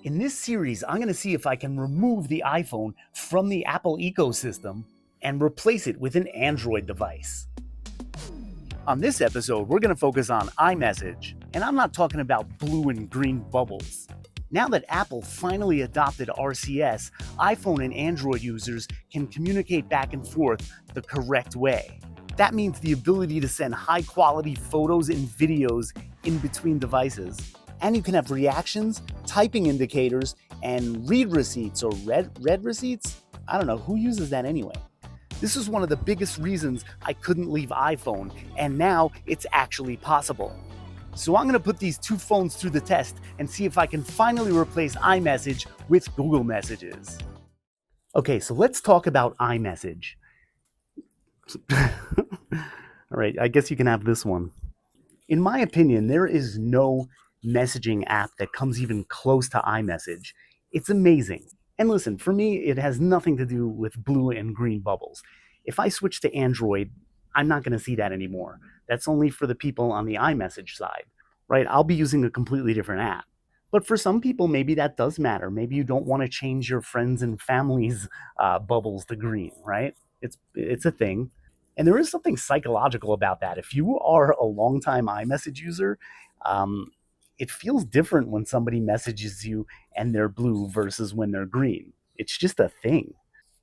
In this series, I'm going to see if I can remove the iPhone from the Apple ecosystem and replace it with an Android device. On this episode, we're going to focus on iMessage, and I'm not talking about blue and green bubbles. Now that Apple finally adopted RCS, iPhone and Android users can communicate back and forth the correct way. That means the ability to send high-quality photos and videos in between devices. And you can have reactions, typing indicators, and read receipts or read receipts? I don't know, who uses that anyway? This is one of the biggest reasons I couldn't leave iPhone, and now it's actually possible. So I'm going to put these two phones through the test and see if I can finally replace iMessage with Google Messages. Okay, so let's talk about iMessage. All right, I guess you can have this one. In my opinion, there is no messaging app that comes even close to iMessage. It's amazing. And listen, for me, it has nothing to do with blue and green bubbles. If I switch to Android, I'm not going to see that anymore. That's only for the people on the iMessage side, right? I'll be using a completely different app. But for some people, maybe that does matter. Maybe you don't want to change your friends and family's bubbles to green, right? It's a thing. And there is something psychological about that. If you are a longtime iMessage user, it feels different when somebody messages you and they're blue versus when they're green. It's just a thing.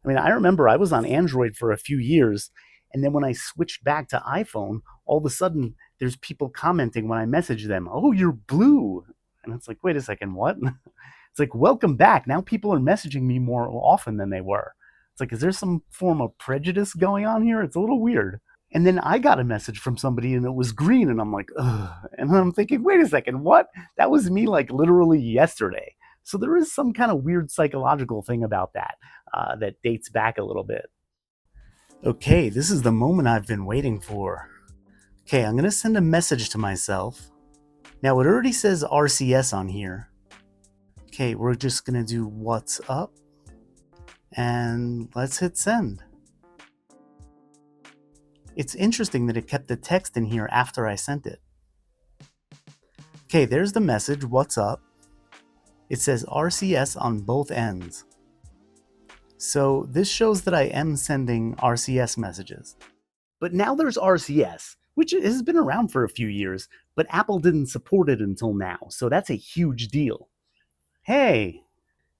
I mean, I remember I was on Android for a few years, and then when I switched back to iPhone, all of a sudden there's people commenting when I message them, "Oh, you're blue." And it's like, wait a second, what? It's like, welcome back. Now people are messaging me more often than they were. It's like, is there some form of prejudice going on here? It's a little weird. And then I got a message from somebody and it was green, and I'm like, ugh. And I'm thinking, wait a second, what? That was me like literally yesterday. So there is some kind of weird psychological thing about that that dates back a little bit. Okay, this is the moment I've been waiting for. Okay, I'm going to send a message to myself. Now it already says RCS on here. Okay, we're just going to do what's up. And let's hit send. It's interesting that it kept the text in here after I sent it. Okay, there's the message, what's up? It says RCS on both ends. So this shows that I am sending RCS messages. But now there's RCS, which has been around for a few years, but Apple didn't support it until now, so that's a huge deal. Hey,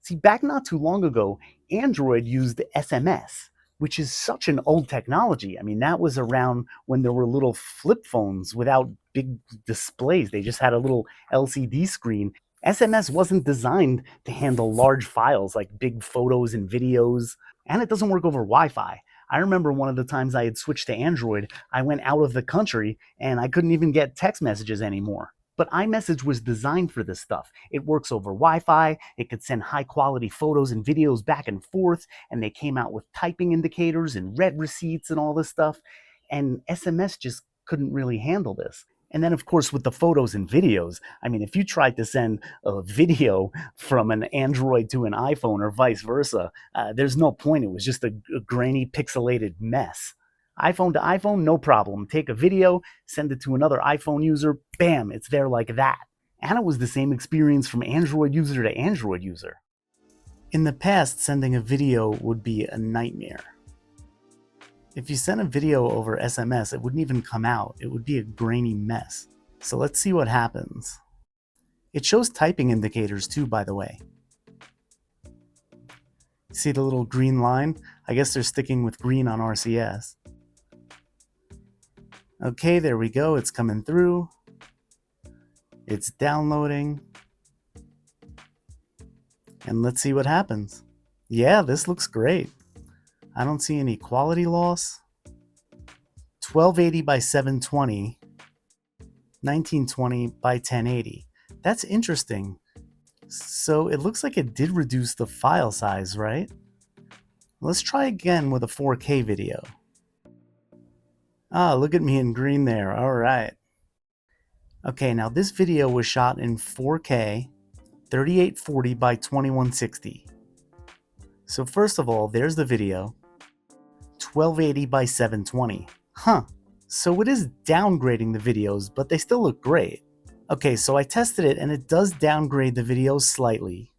see, back not too long ago, Android used SMS, which is such an old technology. I mean, that was around when there were little flip phones without big displays. They just had a little LCD screen. SMS wasn't designed to handle large files like big photos and videos, and it doesn't work over Wi-Fi. I remember one of the times I had switched to Android, I went out of the country and I couldn't even get text messages anymore. But iMessage was designed for this stuff. It works over Wi-Fi, it could send high-quality photos and videos back and forth, and they came out with typing indicators and read receipts and all this stuff, and SMS just couldn't really handle this. And then, of course, with the photos and videos, I mean, if you tried to send a video from an Android to an iPhone or vice versa, there's no point. It was just a grainy, pixelated mess. iPhone to iPhone, no problem. Take a video, send it to another iPhone user, bam, it's there like that. And it was the same experience from Android user to Android user. In the past, sending a video would be a nightmare. If you sent a video over SMS, it wouldn't even come out. It would be a grainy mess. So let's see what happens. It shows typing indicators too, by the way. See the little green line? I guess they're sticking with green on RCS. Okay, there we go. It's coming through. It's downloading. And let's see what happens. Yeah, this looks great. I don't see any quality loss. 1280 by 720. 1920 by 1080. That's interesting. So it looks like it did reduce the file size, right? Let's try again with a 4K video. Ah, look at me in green there. All right. Okay, now this video was shot in 4K, 3840 by 2160. So first of all, there's the video, 1280 by 720. Huh, so it is downgrading the videos, but they still look great. Okay, so I tested it and it does downgrade the videos slightly,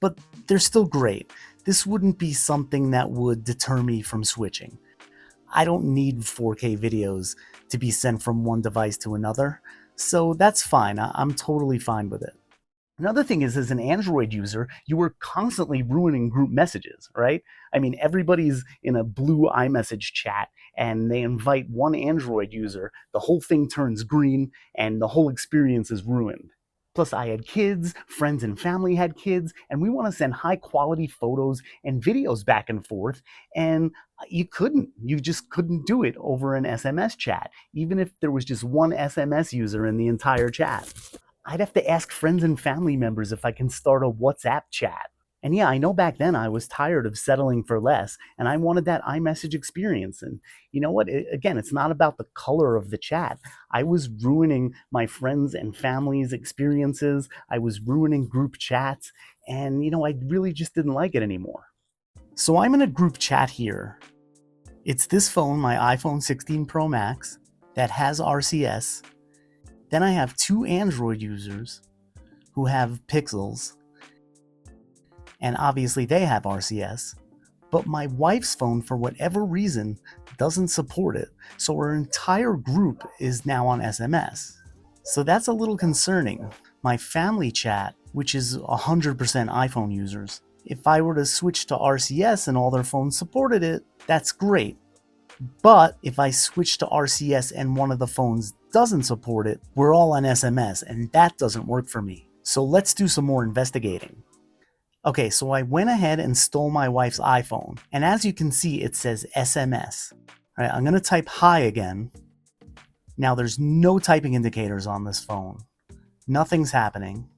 but they're still great. This wouldn't be something that would deter me from switching. I don't need 4K videos to be sent from one device to another, so that's fine. I'm totally fine with it. Another thing is, as an Android user, you were constantly ruining group messages, right? I mean, everybody's in a blue iMessage chat and they invite one Android user, the whole thing turns green and the whole experience is ruined. Plus, I had kids, friends and family had kids, and we want to send high quality photos and videos back and forth. And you just couldn't do it over an SMS chat, even if there was just one SMS user in the entire chat. I'd have to ask friends and family members if I can start a WhatsApp chat. And yeah, I know back then I was tired of settling for less and I wanted that iMessage experience. And you know what? Again, it's not about the color of the chat. I was ruining my friends and family's experiences. I was ruining group chats. And I really just didn't like it anymore. So I'm in a group chat here. It's this phone, my iPhone 16 Pro Max, that has RCS. Then I have two Android users who have Pixels, and obviously they have RCS, but my wife's phone, for whatever reason, doesn't support it, so our entire group is now on SMS. So that's a little concerning. My family chat, which is 100% iPhone users, if I were to switch to RCS and all their phones supported it, that's great. But if I switch to RCS and one of the phones doesn't support it, we're all on SMS, and that doesn't work for me. So let's do some more investigating. Okay, so I went ahead and stole my wife's iPhone, and as you can see, it says SMS. All right, I'm gonna type hi again. Now there's no typing indicators on this phone. Nothing's happening.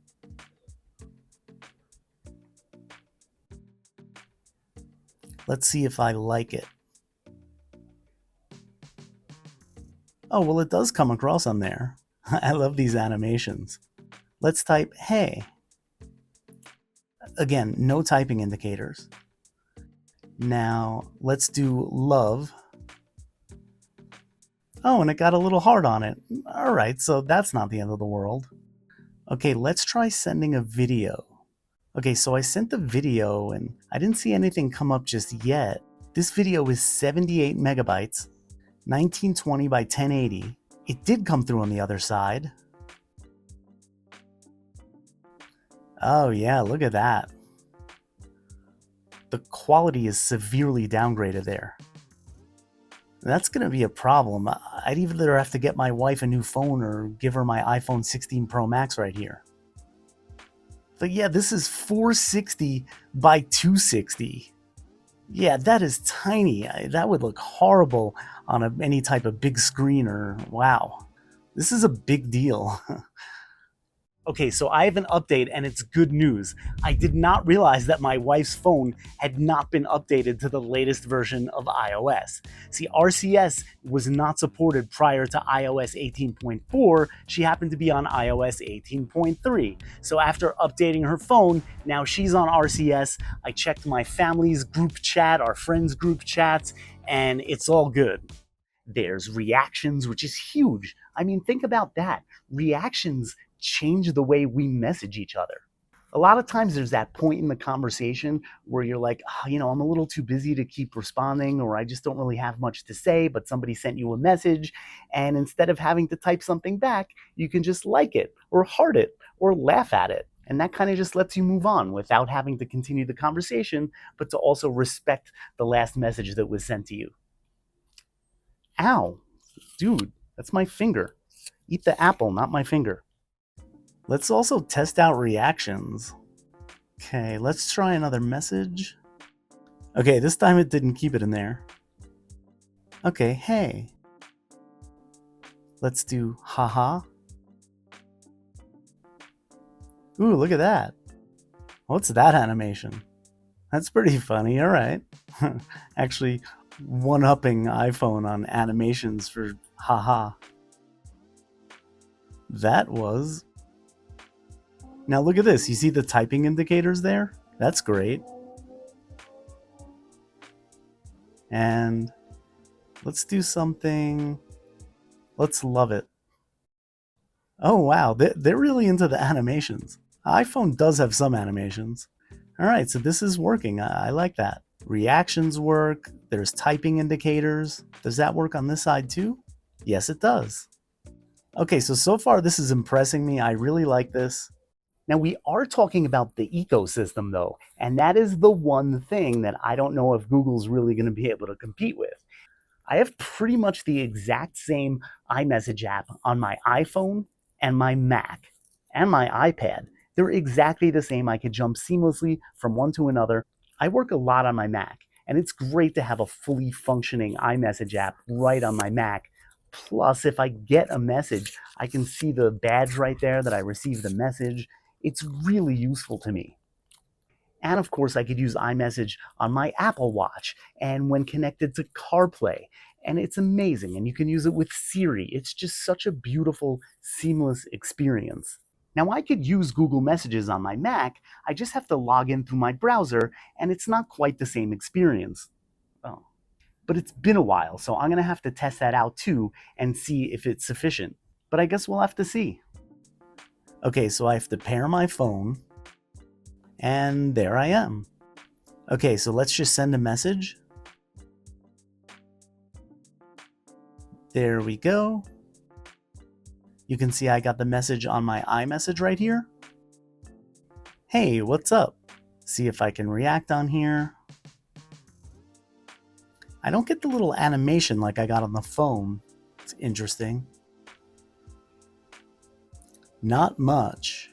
Let's see if I like it. Oh, well, it does come across on there. I love these animations. Let's type hey. Again, no typing indicators. Now, let's do love. Oh, and it got a little heart on it. All right, so that's not the end of the world. Okay, let's try sending a video. Okay, so I sent the video and I didn't see anything come up just yet. This video is 78 megabytes. 1920 by 1080. It did come through on the other side. Oh yeah, look at that. The quality is severely downgraded there. That's going to be a problem. I'd either have to get my wife a new phone or give her my iPhone 16 Pro Max right here. But yeah, this is 460 by 260. Yeah, that is tiny. That would look horrible on any type of big screen or wow. This is a big deal. Okay, so I have an update and it's good news. I did not realize that my wife's phone had not been updated to the latest version of iOS. See, RCS was not supported prior to iOS 18.4. She happened to be on iOS 18.3. So after updating her phone, now she's on RCS. I checked my family's group chat, our friends' group chats, and it's all good. There's reactions, which is huge. I mean, think about that. Reactions change the way we message each other. A lot of times there's that point in the conversation where you're like, I'm a little too busy to keep responding, or I just don't really have much to say, but somebody sent you a message, and instead of having to type something back, you can just like it, or heart it, or laugh at it. And that kind of just lets you move on without having to continue the conversation, but to also respect the last message that was sent to you. Ow, dude, that's my finger. Eat the apple, not my finger. Let's also test out reactions. Okay, let's try another message. Okay, this time it didn't keep it in there. Okay, hey. Let's do haha. Ooh, look at that. What's that animation? That's pretty funny, all right. Actually, one-upping iPhone on animations for haha. That was... Now look at this. You see the typing indicators there? That's great. And let's do something. Let's love it. Oh wow, they're really into the animations. iPhone does have some animations. All right, so this is working. I like that. Reactions work. There's typing indicators. Does that work on this side too? Yes, it does. Okay, so far this is impressing me. I really like this. Now, we are talking about the ecosystem, though, and that is the one thing that I don't know if Google's really going to be able to compete with. I have pretty much the exact same iMessage app on my iPhone and my Mac and my iPad. They're exactly the same. I could jump seamlessly from one to another. I work a lot on my Mac, and it's great to have a fully functioning iMessage app right on my Mac. Plus, if I get a message, I can see the badge right there that I received the message. It's really useful to me. And of course, I could use iMessage on my Apple Watch and when connected to CarPlay. And it's amazing. And you can use it with Siri. It's just such a beautiful, seamless experience. Now, I could use Google Messages on my Mac. I just have to log in through my browser, and it's not quite the same experience. Oh. But it's been a while, so I'm going to have to test that out too and see if it's sufficient. But I guess we'll have to see. Okay, so I have to pair my phone. And there I am. Okay, so let's just send a message. There we go. You can see I got the message on my iMessage right here. Hey, what's up? See if I can react on here. I don't get the little animation like I got on the phone. It's interesting. Not much.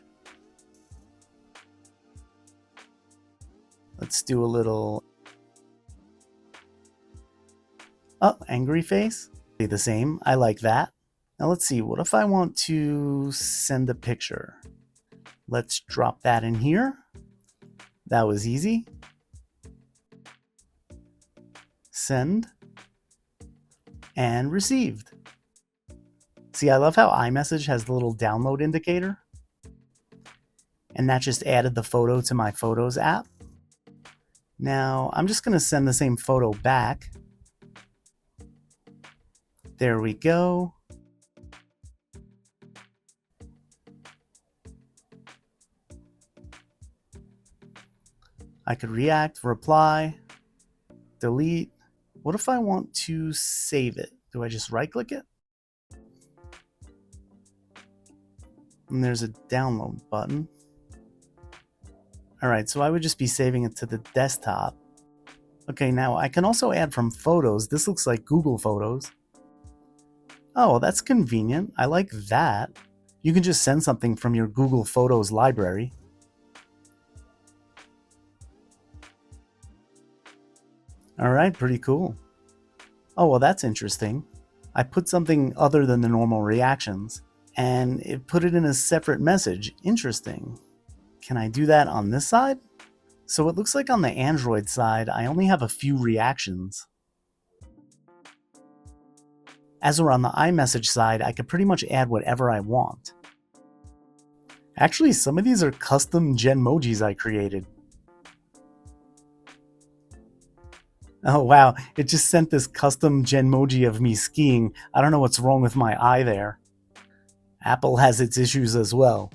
Let's do a little... Oh, angry face. The same. I like that. Now let's see. What if I want to send a picture? Let's drop that in here. That was easy. Send. And received. See, I love how iMessage has the little download indicator. And that just added the photo to my Photos app. Now, I'm just going to send the same photo back. There we go. I could react, reply, delete. What if I want to save it? Do I just right-click it? And there's a download button. All right, so I would just be saving it to the desktop. Okay, now I can also add from Photos. This looks like Google Photos. Oh, that's convenient. I like that. You can just send something from your Google Photos library. All right, pretty cool. Oh, well, that's interesting. I put something other than the normal reactions, and it put it in a separate message. Interesting. Can I do that on this side? So it looks like on the Android side, I only have a few reactions. As we're on the iMessage side, I could pretty much add whatever I want. Actually, some of these are custom Genmojis I created. Oh wow, it just sent this custom Genmoji of me skiing. I don't know what's wrong with my eye there. Apple has its issues as well.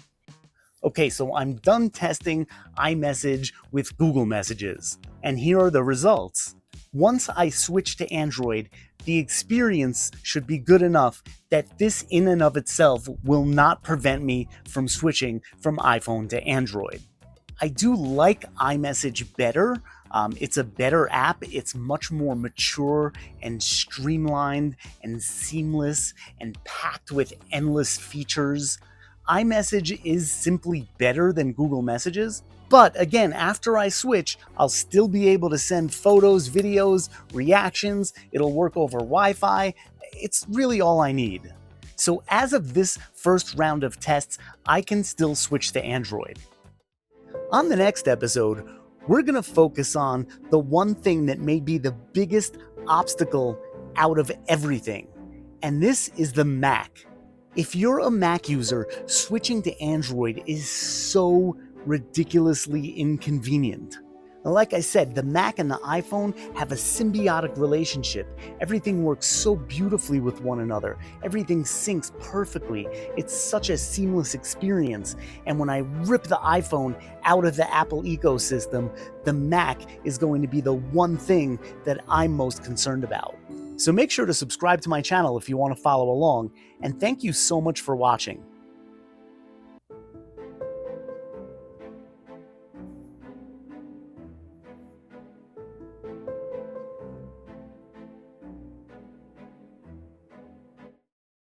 Okay, so I'm done testing iMessage with Google Messages, and here are the results. Once I switch to Android, the experience should be good enough that this in and of itself will not prevent me from switching from iPhone to Android. I do like iMessage better. It's a better app. It's much more mature and streamlined and seamless and packed with endless features. iMessage is simply better than Google Messages. But again, after I switch, I'll still be able to send photos, videos, reactions. It'll work over Wi-Fi. It's really all I need. So as of this first round of tests, I can still switch to Android. On the next episode, we're going to focus on the one thing that may be the biggest obstacle out of everything, and this is the Mac. If you're a Mac user, switching to Android is so ridiculously inconvenient. Now, like I said, the Mac and the iPhone have a symbiotic relationship. Everything works so beautifully with one another. Everything syncs perfectly. It's such a seamless experience. And when I rip the iPhone out of the Apple ecosystem, the Mac is going to be the one thing that I'm most concerned about. So make sure to subscribe to my channel if you want to follow along, and thank you so much for watching.